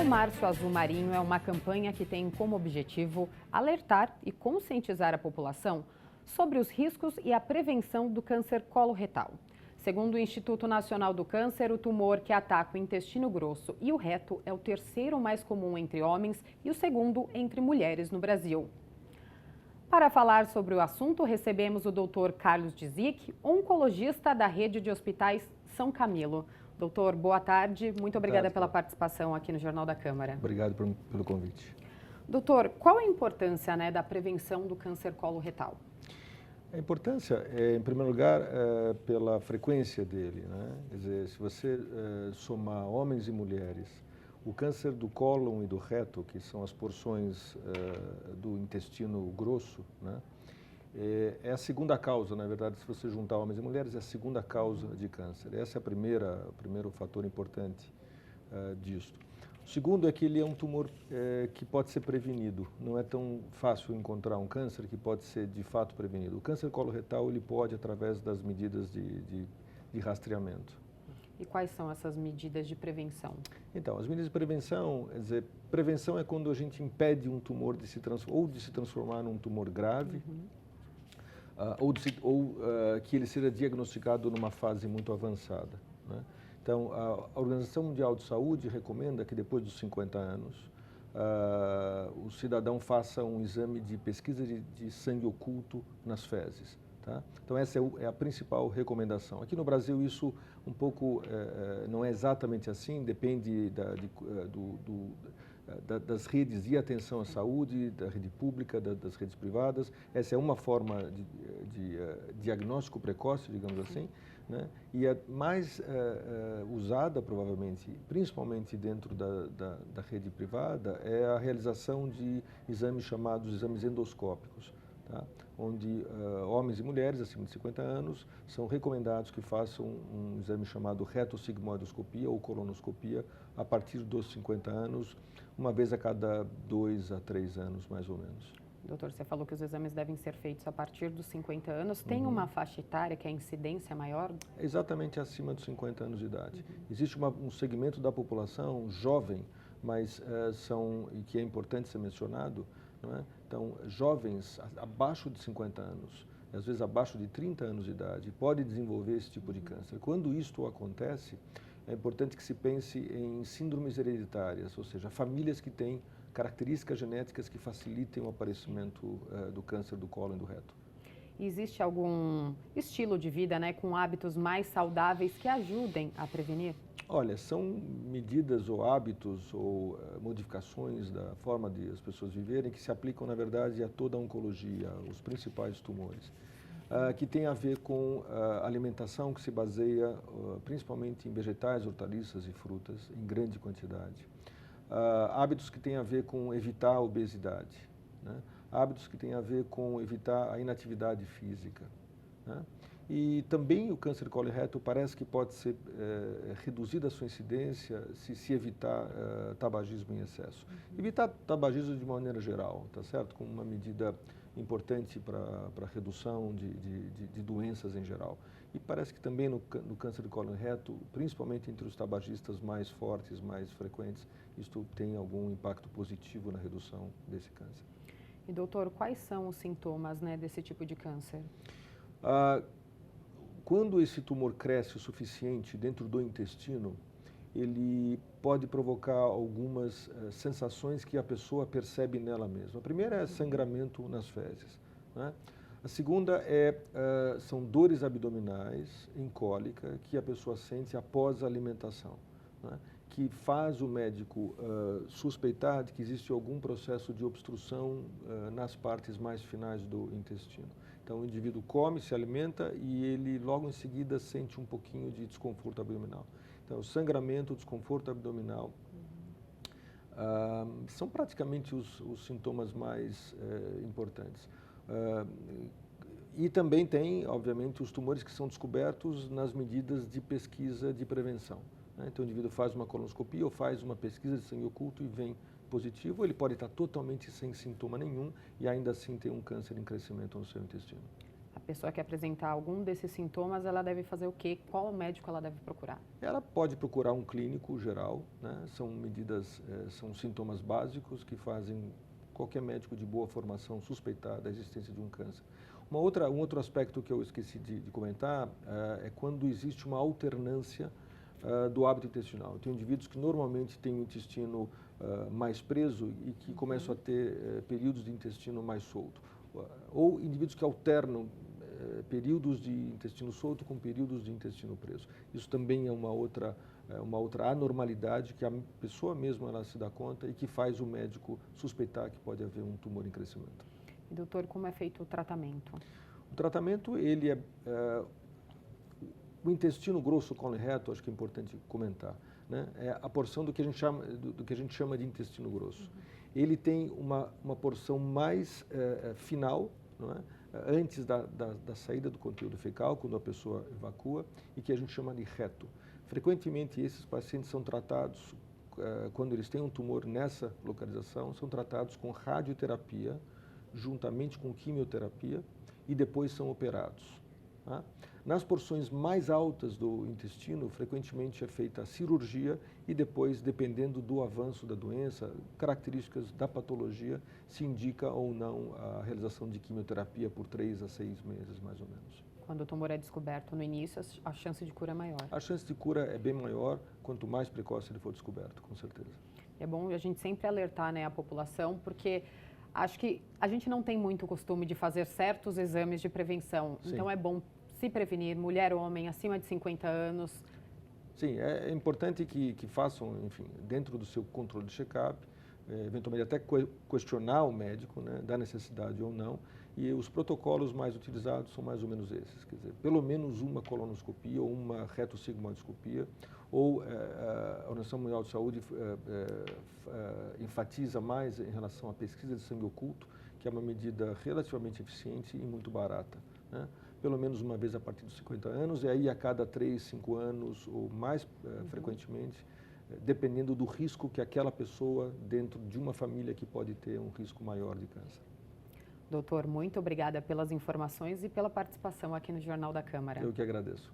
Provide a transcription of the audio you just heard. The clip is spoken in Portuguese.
O Março Azul Marinho é uma campanha que tem como objetivo alertar e conscientizar a população sobre os riscos e a prevenção do câncer coloretal. Segundo o Instituto Nacional do Câncer, o tumor que ataca o intestino grosso e o reto é o terceiro mais comum entre homens e o segundo entre mulheres no Brasil. Para falar sobre o assunto, recebemos o Dr. Carlos Dzic, oncologista da rede de hospitais São Camilo. Doutor, boa tarde. Muito obrigada pela participação aqui no Jornal da Câmara. Obrigado pelo convite. Doutor, qual a importância da prevenção do câncer coloretal? A importância é, em primeiro lugar, pela frequência dele, né? Quer dizer, se você somar homens e mulheres, o câncer do cólon e do reto, que são as porções do intestino grosso, né? É a segunda causa, na verdade, se você juntar homens e mulheres, é a segunda causa de câncer. Esse é o primeiro fator importante disto. O segundo é que ele é um tumor que pode ser prevenido. Não é tão fácil encontrar um câncer que pode ser, de fato, prevenido. O câncer coloretal, ele pode, através das medidas de rastreamento. E quais são essas medidas de prevenção? Então, as medidas de prevenção, quer dizer, prevenção é quando a gente impede um tumor de se transformar num tumor grave, ou que ele seja diagnosticado numa fase muito avançada, né? Então, a Organização Mundial de Saúde recomenda que depois dos 50 anos, o cidadão faça um exame de pesquisa de sangue oculto nas fezes. Tá? Então, essa é a principal recomendação. Aqui no Brasil, isso um pouco não é exatamente assim, depende das redes de atenção à saúde, da rede pública, das redes privadas. Essa é uma forma de diagnóstico precoce, digamos assim, né? E é mais usada, provavelmente, principalmente dentro da rede privada, é a realização de exames chamados exames endoscópicos. Tá? Onde homens e mulheres acima de 50 anos são recomendados que façam um exame chamado retossigmoidoscopia ou colonoscopia a partir dos 50 anos, uma vez a cada 2 a 3 anos, mais ou menos. Doutor, você falou que os exames devem ser feitos a partir dos 50 anos. Tem uma faixa etária que a incidência é maior? Exatamente acima dos 50 anos de idade. Existe um segmento da população jovem, mas e que é importante ser mencionado, não é? Então, jovens abaixo de 50 anos, às vezes abaixo de 30 anos de idade, podem desenvolver esse tipo de câncer. Quando isto acontece, é importante que se pense em síndromes hereditárias, ou seja, famílias que têm características genéticas que facilitem o aparecimento do câncer do cólon e do reto. Existe algum estilo de vida, com hábitos mais saudáveis que ajudem a prevenir? Olha, são medidas ou hábitos ou modificações da forma de as pessoas viverem que se aplicam, na verdade, a toda a oncologia, os principais tumores, que tem a ver com alimentação que se baseia principalmente em vegetais, hortaliças e frutas em grande quantidade. Hábitos que têm a ver com evitar a obesidade, né? Hábitos que têm a ver com evitar a inatividade física, né? E também o câncer coloretal parece que pode ser reduzida a sua incidência se evitar tabagismo em excesso. Evitar tabagismo de maneira geral, tá certo? Como uma medida importante para a redução de doenças em geral. E parece que também no câncer de cólon reto, principalmente entre os tabagistas mais fortes, mais frequentes, isto tem algum impacto positivo na redução desse câncer. E doutor, quais são os sintomas desse tipo de câncer? Quando esse tumor cresce o suficiente dentro do intestino, ele pode provocar algumas sensações que a pessoa percebe nela mesma. A primeira é sangramento nas fezes, né? A segunda são dores abdominais em cólica que a pessoa sente após a alimentação, né? Que faz o médico suspeitar de que existe algum processo de obstrução nas partes mais finais do intestino. Então, o indivíduo come, se alimenta e ele logo em seguida sente um pouquinho de desconforto abdominal. Então, o sangramento, o desconforto abdominal são praticamente os sintomas mais importantes. E também tem, obviamente, os tumores que são descobertos nas medidas de pesquisa de prevenção, né? Então, o indivíduo faz uma colonoscopia ou faz uma pesquisa de sangue oculto e vem positivo, ele pode estar totalmente sem sintoma nenhum e ainda assim ter um câncer em crescimento no seu intestino. A pessoa que apresentar algum desses sintomas, ela deve fazer o quê? Qual médico ela deve procurar? Ela pode procurar um clínico geral, né? São medidas, são sintomas básicos que fazem qualquer médico de boa formação suspeitar da existência de um câncer. Um outro aspecto que eu esqueci de comentar é quando existe uma alternância do hábito intestinal. Tem indivíduos que normalmente têm o intestino mais preso e que começam a ter períodos de intestino mais solto. Ou indivíduos que alternam períodos de intestino solto com períodos de intestino preso. Isso também é uma outra anormalidade que a pessoa mesma ela se dá conta e que faz o médico suspeitar que pode haver um tumor em crescimento. E doutor, como é feito o tratamento? O tratamento, ele o intestino grosso, cólon e reto, acho que é importante comentar, né? É a porção do que a gente chama de intestino grosso. Ele tem uma porção mais final, não é? Antes da saída do conteúdo fecal, quando a pessoa evacua, e que a gente chama de reto. Frequentemente, esses pacientes são tratados, quando eles têm um tumor nessa localização, são tratados com radioterapia, juntamente com quimioterapia, e depois são operados. Tá? Nas porções mais altas do intestino, frequentemente é feita a cirurgia e depois, dependendo do avanço da doença, características da patologia, se indica ou não a realização de quimioterapia por 3 a 6 meses, mais ou menos. Quando o tumor é descoberto no início, a chance de cura é maior. A chance de cura é bem maior quanto mais precoce ele for descoberto, com certeza. É bom a gente sempre alertar, né, a população, porque acho que a gente não tem muito costume de fazer certos exames de prevenção. Sim. Então é bom se prevenir, mulher, homem, acima de 50 anos. Sim, é importante que façam, enfim, dentro do seu controle de check-up, eventualmente até questionar o médico, né, da necessidade ou não, e os protocolos mais utilizados são mais ou menos esses, quer dizer, pelo menos uma colonoscopia ou uma retossigmoidoscopia, ou a Organização Mundial de Saúde enfatiza mais em relação à pesquisa de sangue oculto, que é uma medida relativamente eficiente e muito barata, né? Pelo menos uma vez a partir dos 50 anos, e aí a cada 3, 5 anos ou mais frequentemente, dependendo do risco que aquela pessoa, dentro de uma família que pode ter um risco maior de câncer. Doutor, muito obrigada pelas informações e pela participação aqui no Jornal da Câmara. Eu que agradeço.